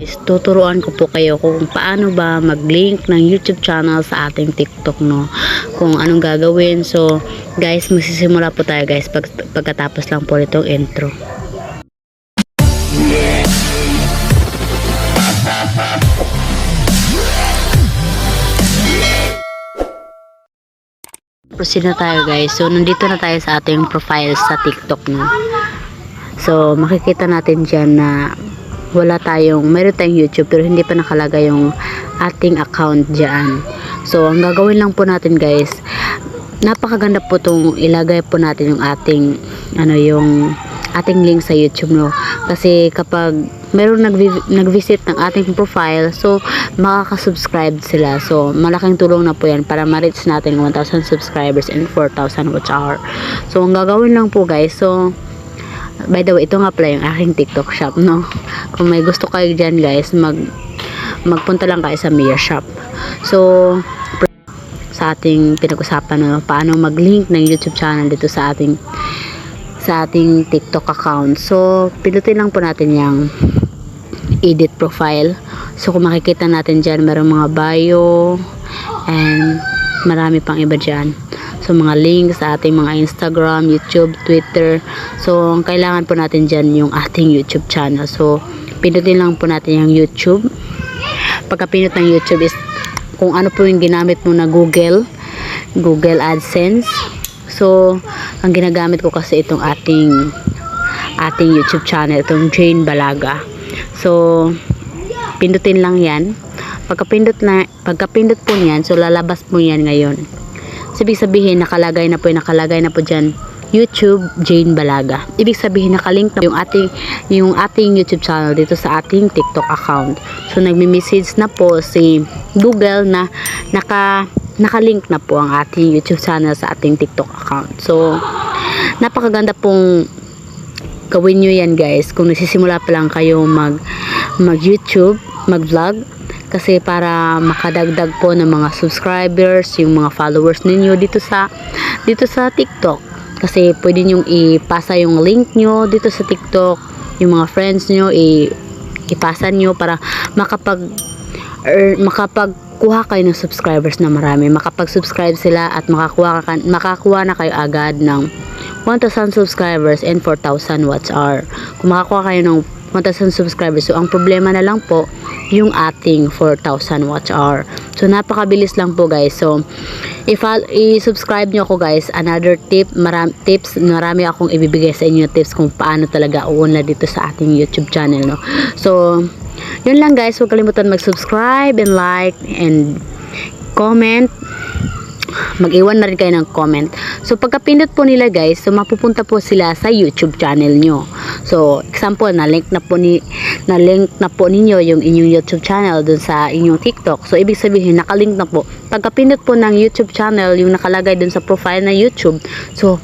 Tuturuan ko po kayo kung paano ba mag-link ng YouTube channel sa ating TikTok, no? Kung anong gagawin. So, guys, magsisimula po tayo, guys, pagkatapos lang po itong intro. Proceed na tayo, guys. So, nandito na tayo sa ating profile sa TikTok, no? So, makikita natin dyan na meron tayong YouTube pero hindi pa nakalagay yung ating account dyan. So, ang gagawin lang po natin, guys, napakaganda po itong ilagay po natin yung ating link sa YouTube, no? Kasi kapag meron nag-visit ng ating profile, so makaka-subscribe sila. So malaking tulong na po yan para ma-reach natin 1,000 subscribers and 4,000 watch hour. So ang gagawin lang po, guys, so by the way, ito nga pala yung aking TikTok shop, no? Kung may gusto kayo dyan, guys, magpunta lang kayo sa Mia Shop. So sa ating pinag-usapan, no, paano mag-link ng YouTube channel dito sa ating TikTok account. So pindutin lang po natin yung edit profile. So kung makikita natin dyan, mayroong mga bio and marami pang iba dyan. So mga links sa ating mga Instagram, YouTube, Twitter. So ang kailangan po natin dyan yung ating YouTube channel. So pindutin lang po natin yung YouTube. Pagka-pinut ng YouTube is kung ano po yung ginamit mo na Google AdSense. So ang ginagamit ko kasi itong ating YouTube channel, itong Jane Balaga. So pindutin lang yan. Pagka-pindot po yan, so lalabas po yan ngayon. So, ibig sabihin nakalagay na po dyan YouTube Jane Balaga. Ibig sabihin nakalink na yung ating YouTube channel dito sa ating TikTok account. So nagme-message na po si Google na nakalink na po ang ating YouTube channel sa ating TikTok account. So napakaganda pong gawin nyo yan, guys, kung nagsisimula pa lang kayo mag-YouTube, mag-vlog, kasi para makadagdag po ng mga subscribers, yung mga followers ninyo dito sa TikTok. Kasi pwede nyo ipasa yung link nyo dito sa TikTok, yung mga friends nyo ipasa nyo para makapagkuha kayo ng subscribers na marami, makapag-subscribe sila at makakuha na kayo agad ng 1,000 subscribers and 4,000 watch hour. Kung makakuha kayo ng 1,000 subscribers, so ang problema na lang po yung ating 4,000 watch hour. So napakabilis lang po, guys. So i-subscribe nyo ako, guys. Another marami akong ibibigay sa inyo tips kung paano talaga uunlad dito sa ating YouTube channel, no? So yun lang, guys. Huwag kalimutan mag-subscribe and like and comment. Mag-iwan na rin kayo ng comment. So pagka-pindot po nila, guys, so mapupunta po sila sa YouTube channel nyo. So example, na-link na po ninyo yung inyong YouTube channel dun sa inyong TikTok. So ibig sabihin nakalink na po. Pagka-pindot po ng YouTube channel yung nakalagay dun sa profile na YouTube, so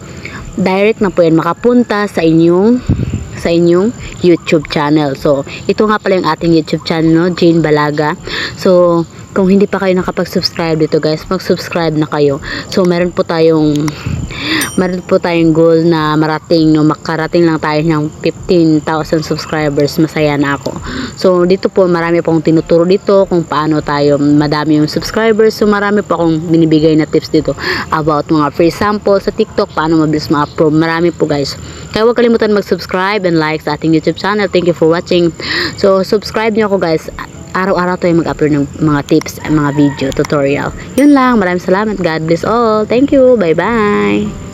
direct na po yan makapunta sa inyong YouTube channel. So ito nga pala yung ating YouTube channel, no? Jane Balaga. So kung hindi pa kayo nakapag-subscribe dito, guys, mag-subscribe na kayo. So meron po tayong goal na makarating lang tayo ng 15,000 subscribers. Masaya na ako. So dito po marami pong tinuturo dito kung paano tayo madami yung subscribers. So marami po akong binibigay na tips dito about mga free sample sa TikTok, paano mabilis ma-upload. Marami po, guys. Kaya huwag kalimutan mag-subscribe and like sa ating YouTube channel. Thank you for watching. So subscribe nyo ako, guys. Araw-araw tayo mag-upload ng mga tips, mga video, tutorial. Yun lang. Maraming salamat. God bless all. Thank you. Bye-bye.